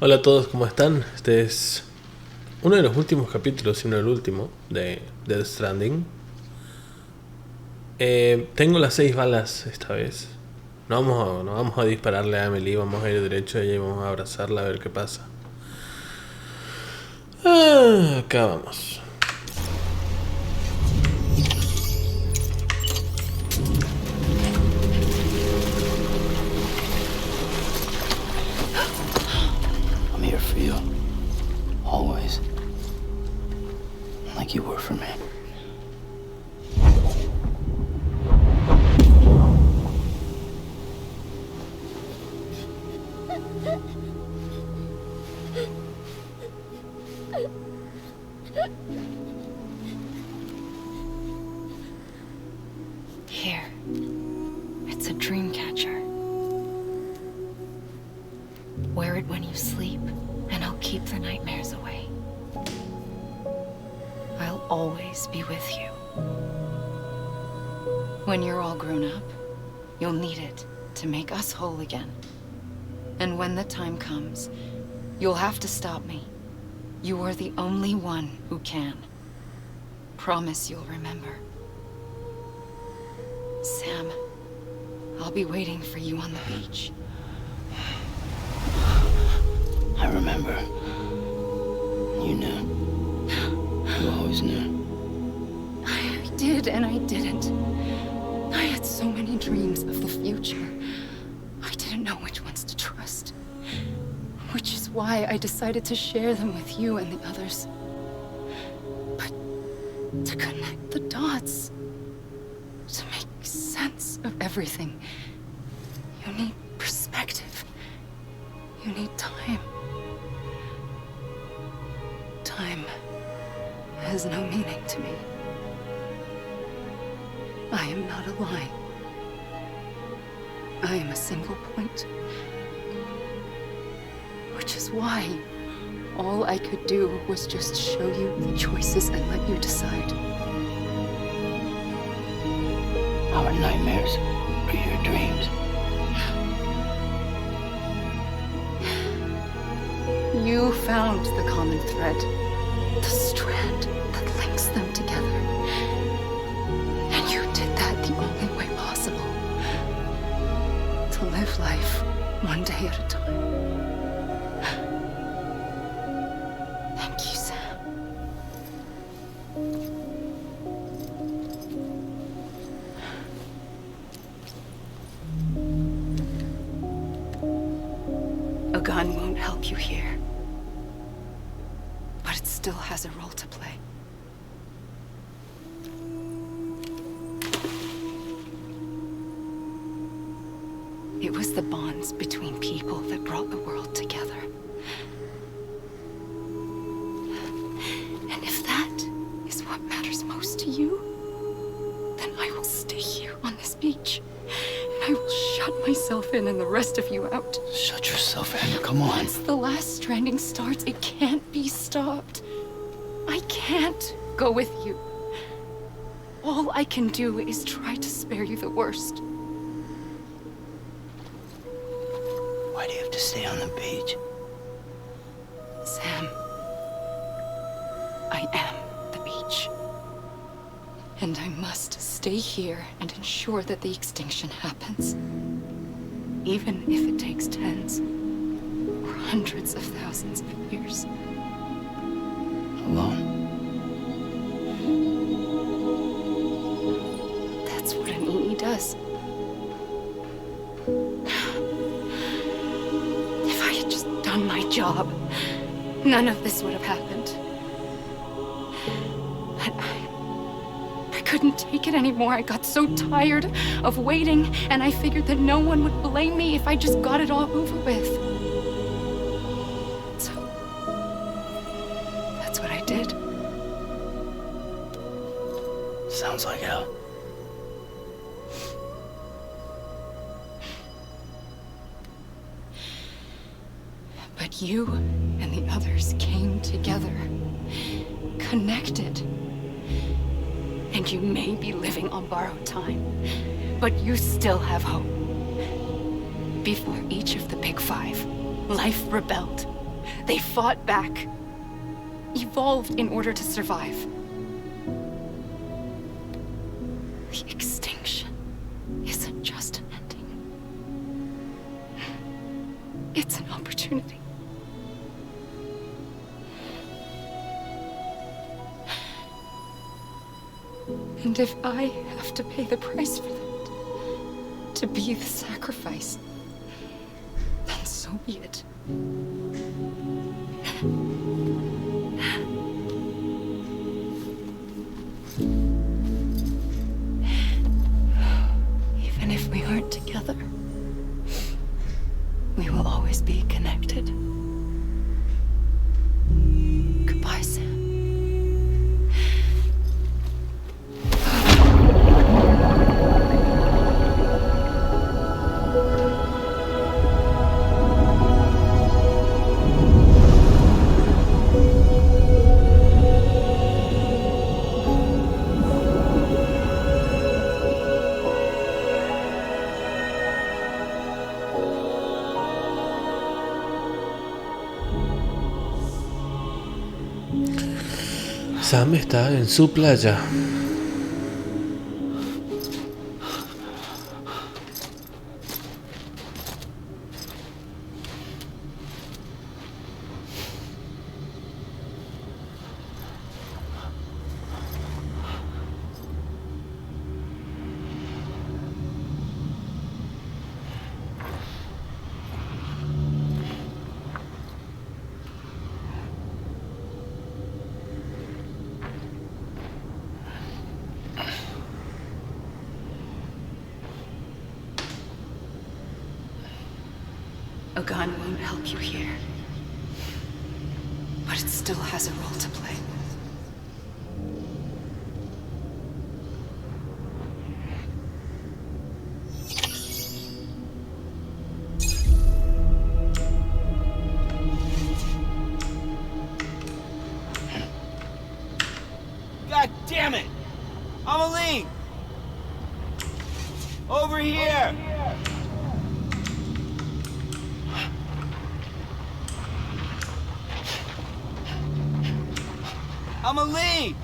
Hola a todos, ¿cómo están? Este es uno de los últimos capítulos, si no el último, de Stranding. Tengo las 6 balas esta vez. No vamos a dispararle a Emily, vamos a ir derecho a ella y vamos a abrazarla a ver qué pasa. Acá vamos. I'm here for you. Always. Like you were for me. Here. It's a dream catcher. Wear it when you sleep, and I'll keep the nightmares away. I'll always be with you. When you're all grown up, you'll need it to make us whole again. And when the time comes, you'll have to stop me. You are the only one who can. Promise you'll remember. Sam, I'll be waiting for you on the beach. I remember. You knew. You always knew. I did and I didn't. I had so many dreams of the future. I didn't know which ones to trust. Which is why I decided to share them with you and the others. But to connect the dots, to make sense of everything, you need perspective. You need time. Time has no meaning to me. I am not a line. I am a single point. Which is why all I could do was just show you the choices and let you decide. Our nightmares are your dreams. You found the common thread, the strand that links them together. And you did that the only way possible. To live life one day at a time. Thank you, Sam. A gun won't help you here. But it still has a role to play. It was the bonds between people that brought the world together. And if that is what matters most to you, then I will stay here on this beach. And I will shut myself in and the rest of you out. Shut yourself in. Come on. Once the last stranding starts, it can't be stopped. I can't go with you. All I can do is try to spare you the worst. Why do you have to stay on the beach? Sam, I am the beach. And I must stay here and ensure that the extinction happens. Even if it takes tens or hundreds of thousands of years. Alone? That's what an EE does. If I had just done my job, none of this would have happened. But I couldn't take it anymore. I got so tired of waiting, and I figured that no one would blame me if I just got it all over with. So, that's what I did. Sounds like hell. But you and the others came together, connected. And you may be living on borrowed time, but you still have hope. Before each of the big five, life rebelled, They fought back. Evolved in order to survive. The extinction isn't just an ending. It's an opportunity. And if I have to pay the price for that, to be the sacrifice, then so be it. Even if we aren't together, we will always be connected. Goodbye, Sam. Sam está en su playa. A gun won't help you here. But it still has a role to play. God damn it! Amelie! Over here! Amelie!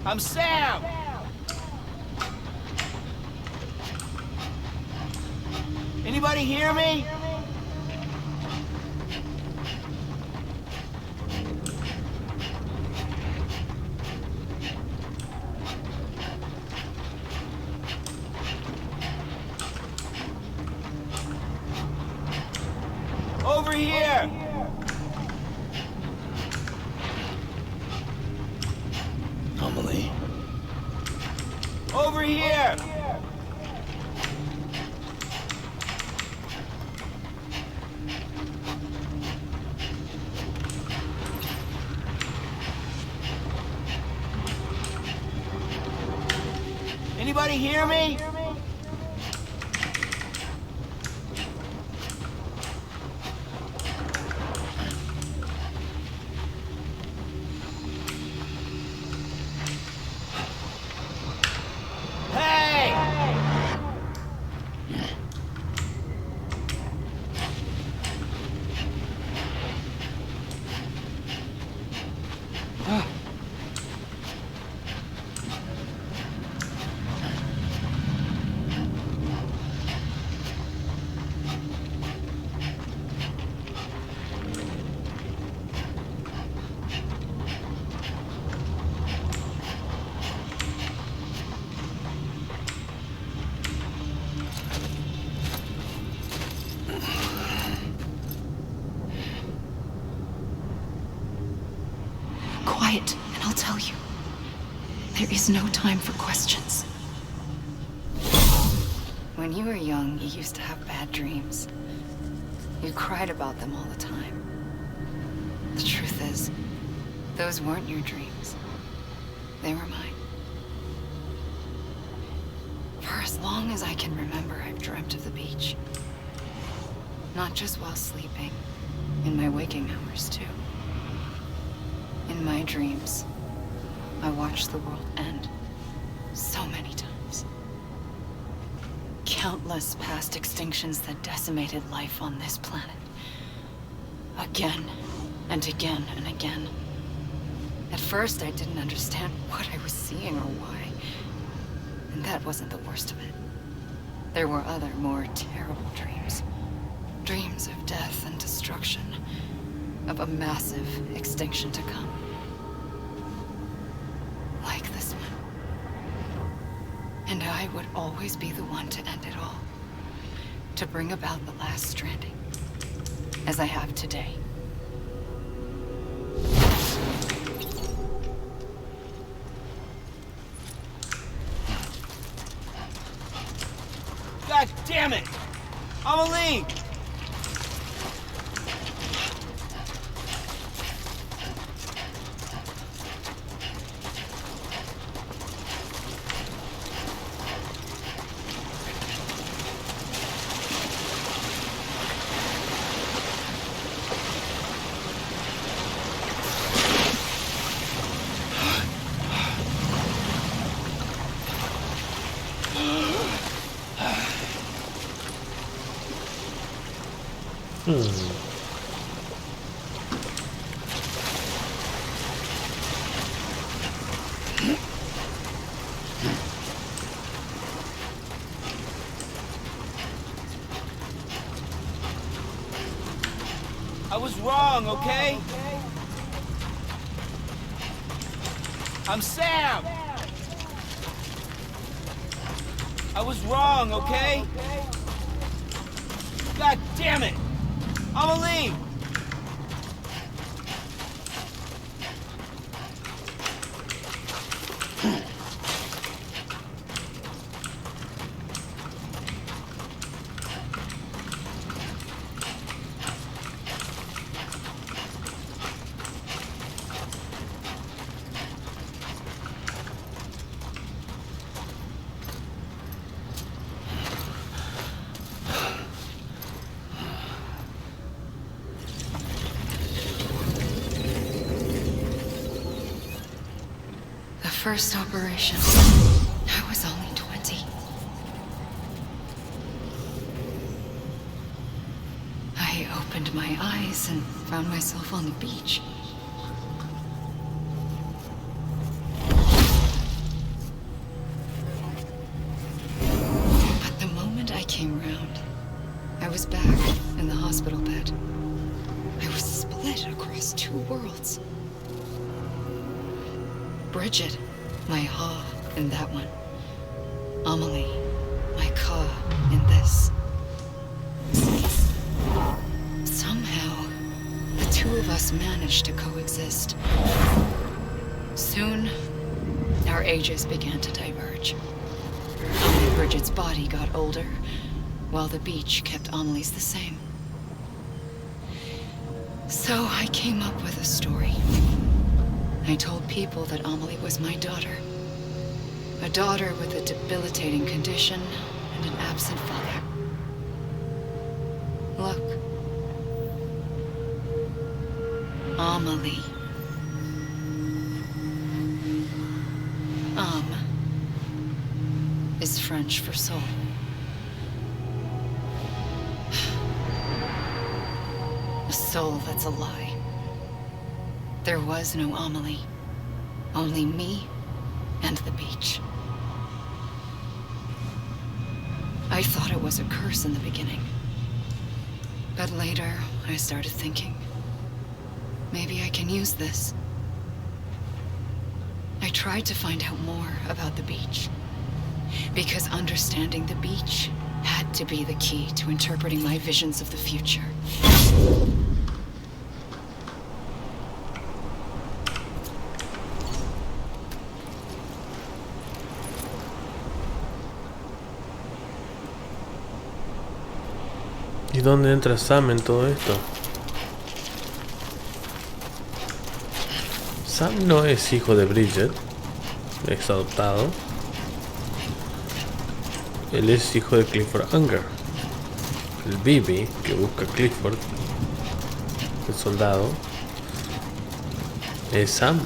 I'm Sam! Anybody hear me? Over here! Amelie? Over here! Anybody hear me? Quiet, and I'll tell you. There is no time for questions. When you were young, you used to have bad dreams. You cried about them all the time. The truth is, those weren't your dreams. They were mine. For as long as I can remember, I've dreamt of the beach. Not just while sleeping, in my waking hours too. In my dreams, I watched the world end so many times. countless past extinctions that decimated life on this planet. Again, and again, and again. At first, I didn't understand what I was seeing or why. And that wasn't the worst of it. There were other, more terrible dreams. Dreams of death and destruction. Of a massive extinction to come. Like this one. And I would always be the one to end it all. To bring about the last stranding. As I have today. God damn it! Amelie! I was wrong, okay? I'm Sam! I was wrong, okay? God damn it! Amelie! First operation. I was only 20. I opened my eyes and found myself on the beach. But the moment I came round, I was back in the hospital bed. I was split across two worlds. Bridget, my Ha in that one. Amelie, my Ka in this. Somehow, the two of us managed to coexist. Soon, our ages began to diverge. Bridget's body got older, while the beach kept Amelie's the same. So I came up with a story. I told people that Amelie was my daughter. A daughter with a debilitating condition and an absent father. Look. Amelie. Is French for soul. A soul that's a lie. There was no Amelie. Only me and the beach. I thought it was a curse in the beginning. But later, I started thinking, maybe I can use this. I tried to find out more about the beach. Because understanding the beach had to be the key to interpreting my visions of the future. ¿Y dónde entra Sam en todo esto? Sam no es hijo de Bridget, es adoptado. Él es hijo de Clifford Unger, el Bibi que busca a Clifford, el soldado. Es Sam.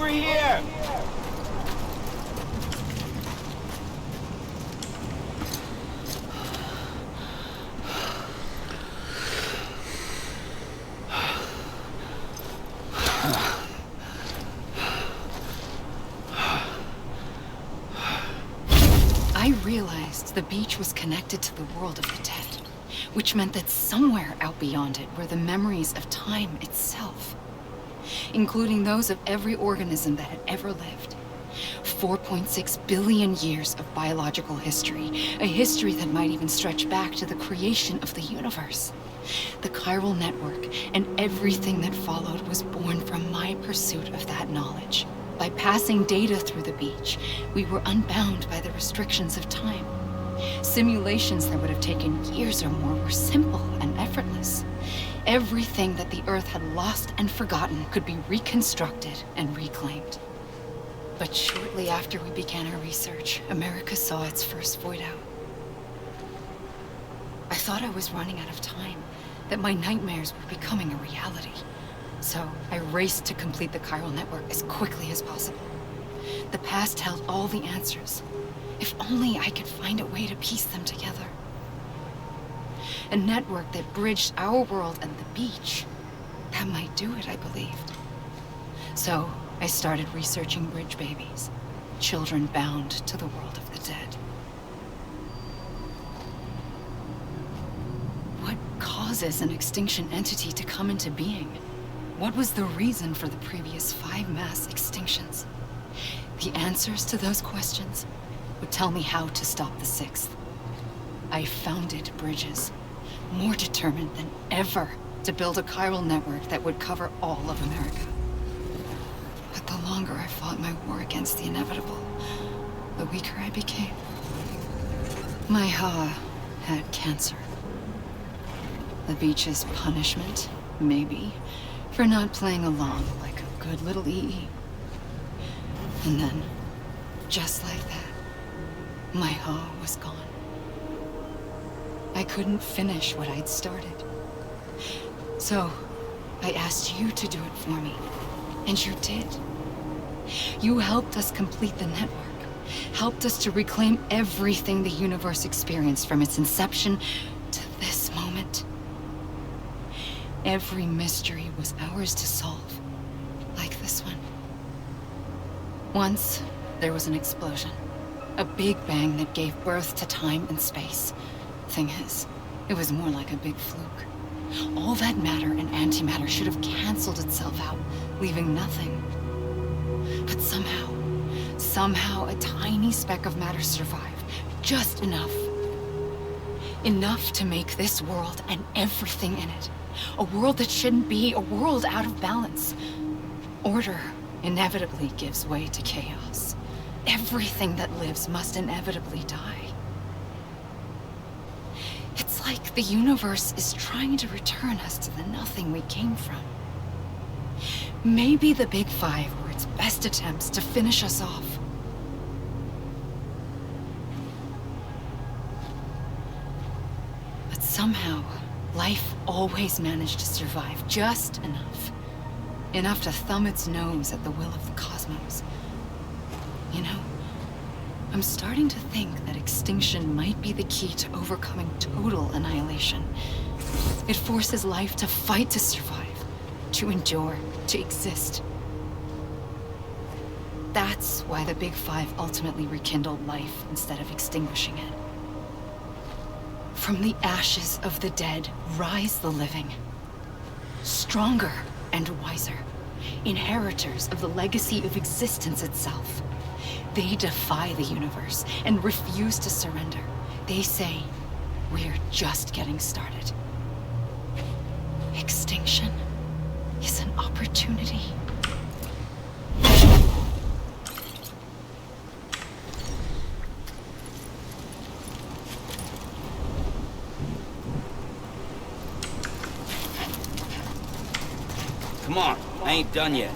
Over here! I realized the beach was connected to the world of the dead, which meant that somewhere out beyond it were the memories of time itself, including those of every organism that had ever lived. 4.6 billion years of biological history, a history that might even stretch back to the creation of the universe. The chiral network and everything that followed was born from my pursuit of that knowledge. By passing data through the beach, we were unbound by the restrictions of time. Simulations that would have taken years or more were simple and effortless. Everything that the Earth had lost and forgotten could be reconstructed and reclaimed. But shortly after we began our research, America saw its first void out. I thought I was running out of time, that my nightmares were becoming a reality. So I raced to complete the chiral network as quickly as possible. The past held all the answers. If only I could find a way to piece them together. A network that bridged our world and the beach. That might do it, I believed. So I started researching bridge babies, children bound to the world of the dead. What causes an extinction entity to come into being? What was the reason for the previous 5 mass extinctions? The answers to those questions would tell me how to stop the 6th. I founded bridges, more determined than ever to build a chiral network that would cover all of America. But the longer I fought my war against the inevitable, the weaker I became. My Ha had cancer. The beach's punishment, maybe, for not playing along like a good little EE. And then, just like that, my Ha was gone. I couldn't finish what I'd started. So, I asked you to do it for me, and you did. You helped us complete the network, helped us to reclaim everything the universe experienced from its inception to this moment. Every mystery was ours to solve, like this one. Once, there was an explosion. A big bang that gave birth to time and space. Thing is, it was more like a big fluke. All that matter and antimatter should have canceled itself out, leaving nothing. But somehow a tiny speck of matter survived. Just enough. Enough to make this world and everything in it. A world that shouldn't be, a world out of balance. Order inevitably gives way to chaos. Everything that lives must inevitably die. It's like the universe is trying to return us to the nothing we came from. Maybe the Big Five were its best attempts to finish us off. But somehow, life always managed to survive just enough. Enough to thumb its nose at the will of the cosmos. You know, I'm starting to think that extinction might be the key to overcoming total annihilation. It forces life to fight to survive, to endure, to exist. That's why the Big Five ultimately rekindled life instead of extinguishing it. From the ashes of the dead rise the living. Stronger and wiser. Inheritors of the legacy of existence itself. They defy the universe and refuse to surrender. They say, we're just getting started. Extinction is an opportunity. Come on, I ain't done yet.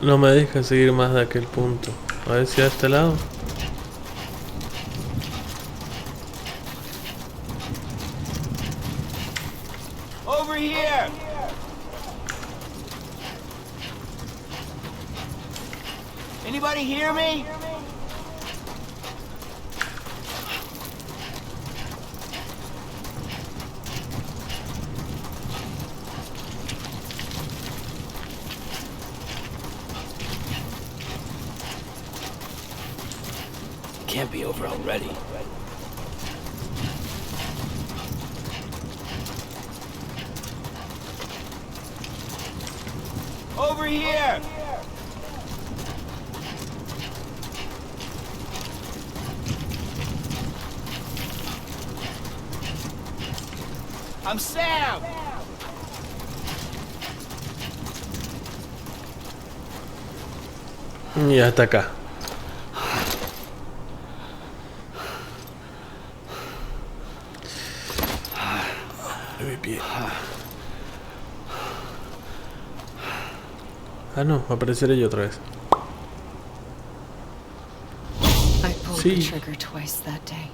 No me deja seguir más de aquel punto. A ver si a este lado. Over here! Anybody hear me? Can't be over already. Over here! I'm Sam! Y hasta acá. Mi pie. Ah, no, apareceré yo otra vez. I pulled Sí. the trigger twice that day.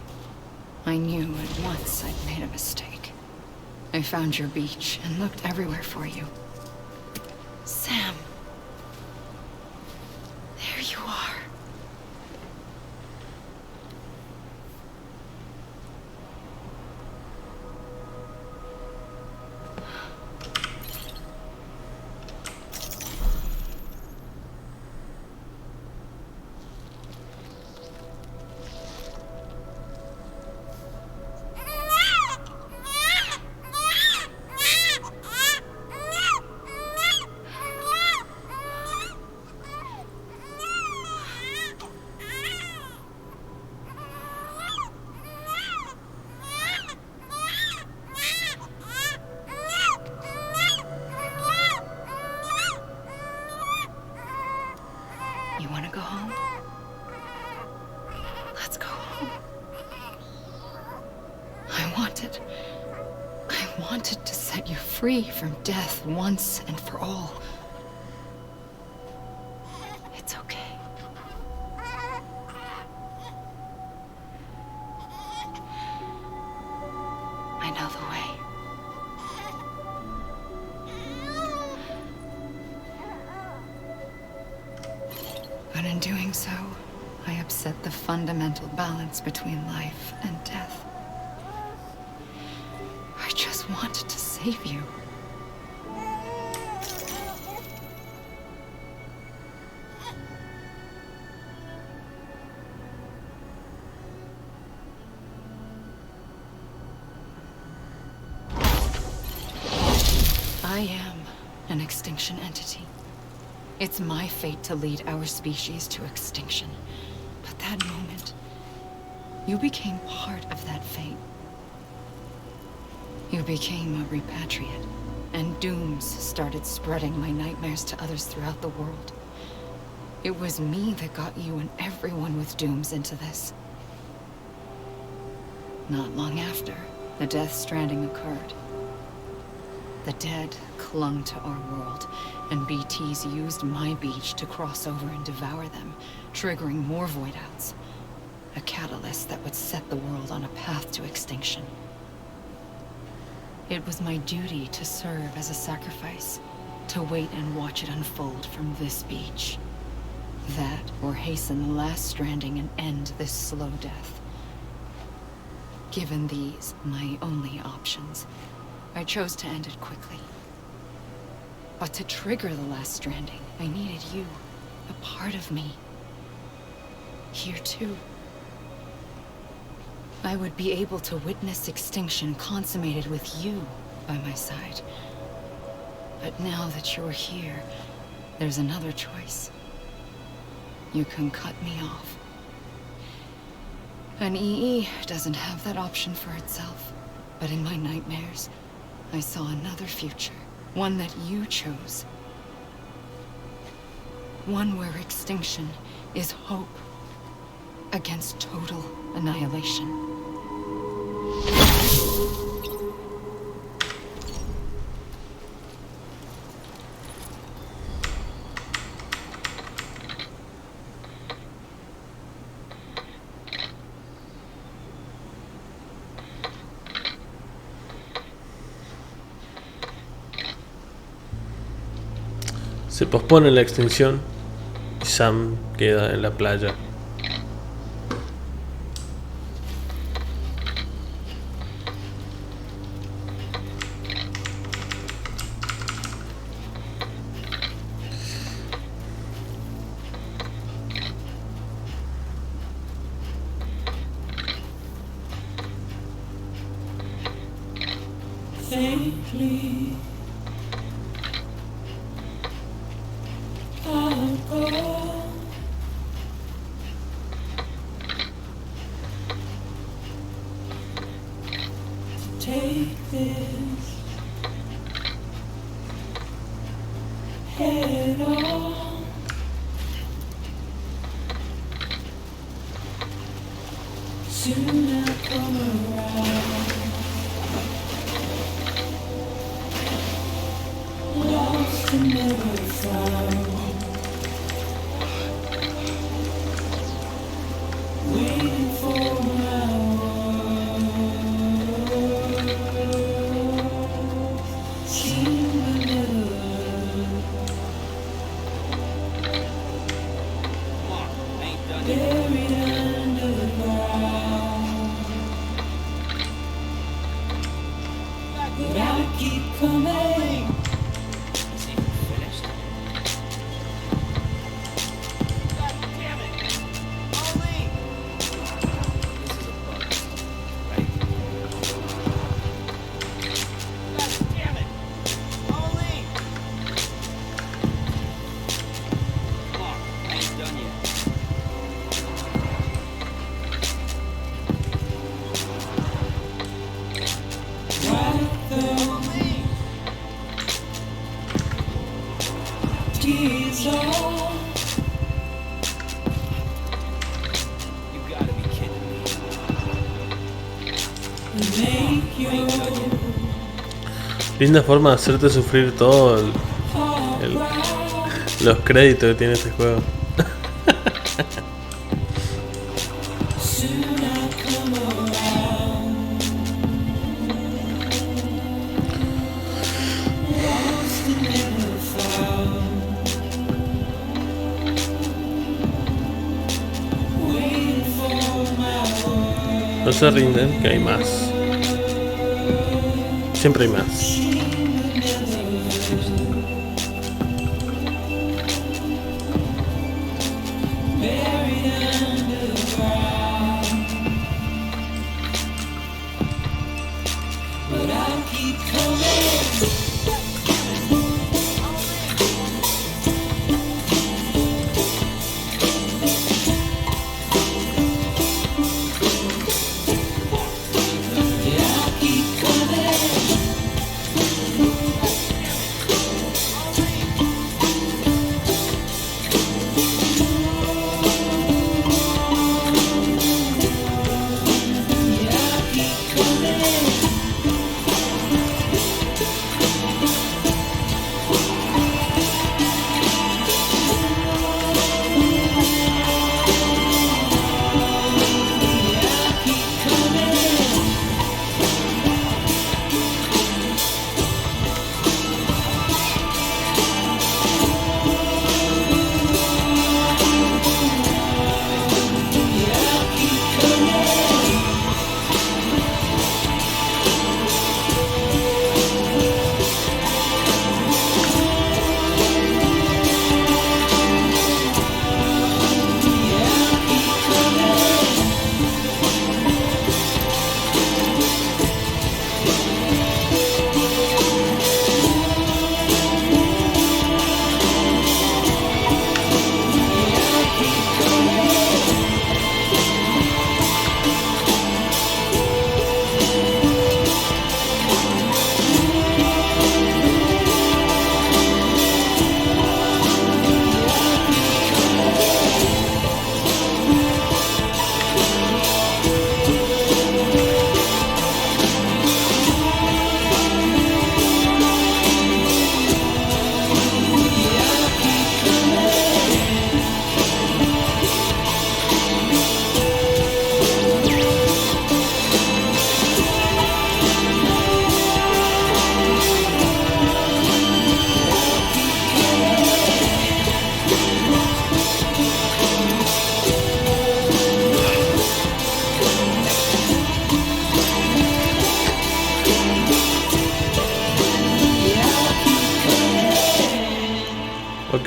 I knew at once I'd made a mistake. I found your beach and looked everywhere for you. Sam. There you are. You want to go home? Let's go home. I wanted to set you free from death once and for all. It's okay. I know the way. But in doing so, I upset the fundamental balance between life and death. I just wanted to save you. I am an extinction entity. It's my fate to lead our species to extinction. But that moment, you became part of that fate. You became a repatriate, and dooms started spreading my nightmares to others throughout the world. It was me that got you and everyone with dooms into this. Not long after, the Death Stranding occurred. The dead clung to our world, and BTs used my beach to cross over and devour them, triggering more void outs. A catalyst that would set the world on a path to extinction. It was my duty to serve as a sacrifice, to wait and watch it unfold from this beach. That, or hasten the last stranding and end this slow death. Given these, my only options, I chose to end it quickly. But to trigger the last stranding, I needed you, a part of me. Here too. I would be able to witness extinction consummated with you by my side. But now that you're here, there's another choice. You can cut me off. An EE doesn't have that option for itself. But in my nightmares, I saw another future. One that you chose. One where extinction is hope against total annihilation. Se pospone la extinción y Sam queda en la playa. Faintly, I'll go. To take this head on. Soon I'll come around. Lost and never found. Waiting for my world. Seen but never buried underground. But I keep coming. Tears all. You gotta be kidding me. Make your Linda forma de hacerte sufrir todo heart el- proud. los créditos que tiene este juego. Soon I'll come around. Lost and never found. Waiting for my world. No se rinden, que hay más. Siempre hay más. Buried underground. But I'll keep coming. Yeah, I'll keep coming.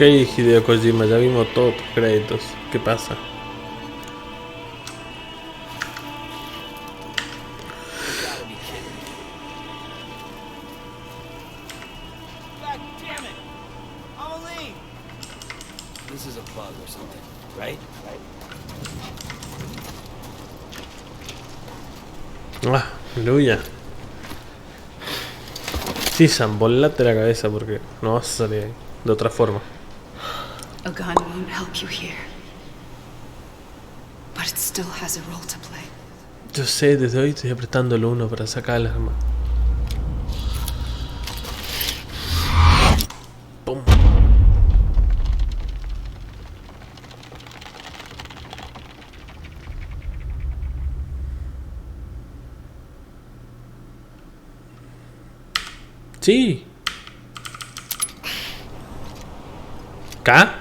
Hideo Kojima, ya vimos todos tus créditos. ¿Qué pasa? You gotta be kidding me. God damn it! Amelie! This is a bug or something, right? Ah, aleluya. Sí, zambolate la cabeza porque no vas a salir ahí de otra forma. A gun won't help you here. But it still has a role to play. Yo sé, desde hoy estoy apretando el uno para sacar el arma. Pum. Sí. ¿K?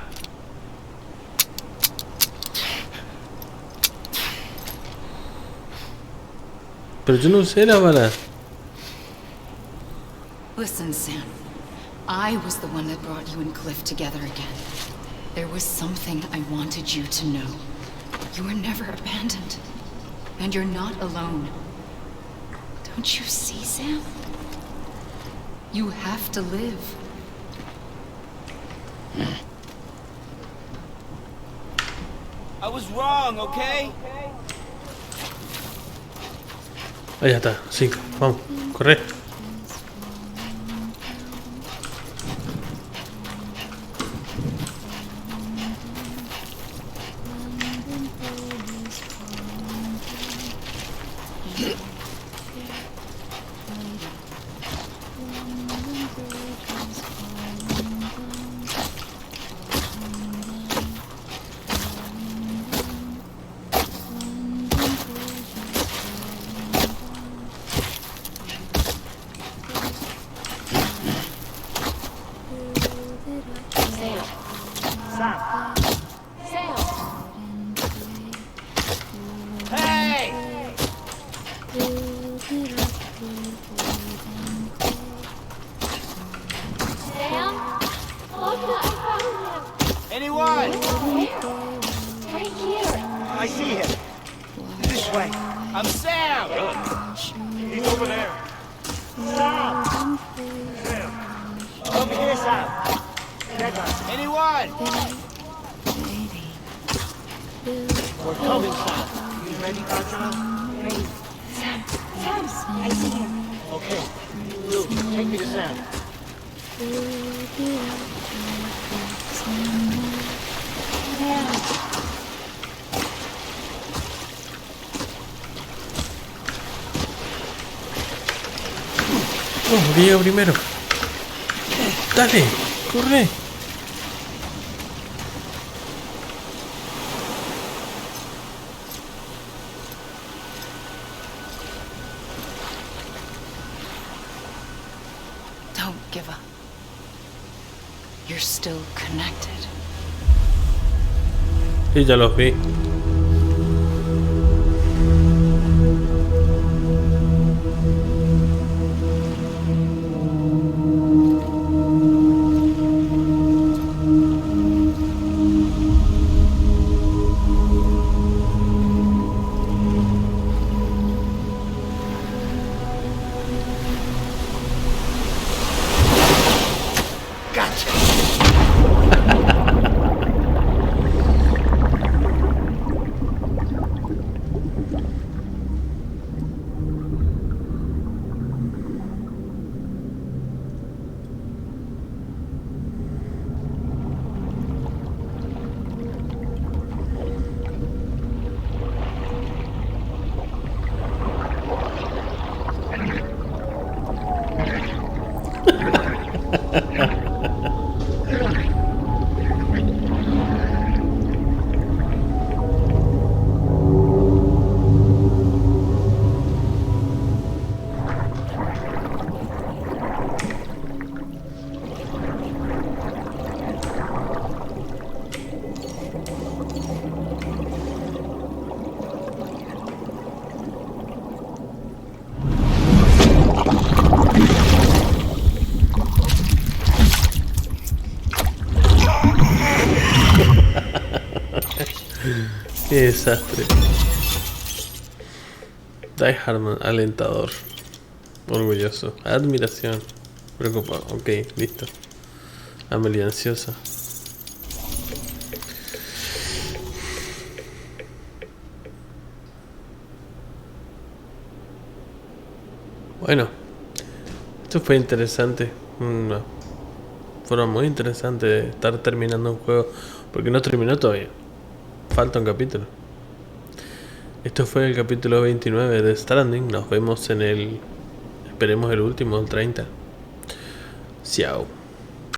Pero yo no usé la bala. Listen, Sam. I was the one that brought you and Cliff together again. There was something I wanted you to know. You were never abandoned. And you're not alone. Don't you see, Sam? You have to live. I was wrong, okay? Ahí está, 5. Vamos, corre. Hey! Sam? Look, I found him! Anyone? Right here! I see him. This way. I'm Sam! He's over there. Sam! Over here, Sam. Get us. Anyone? We're coming, Sam. You ready, Gargoyle? Sam! I see him! Okay. Luke, take me to Sam. Oh, que llego primero. Dale, corre. Don't give up. You're still connected. Sí, ya los vi. Qué desastre. Die Hard, alentador. Orgulloso. Admiración. Preocupado. Ok, listo. Amelie ansiosa. Bueno, esto fue interesante. Una forma muy interesante de estar terminando un juego. Porque no terminó todavía. Falta un capítulo. Esto fue el capítulo 29 de Stranding. Nos vemos en el... Esperemos el último, el 30. Ciao.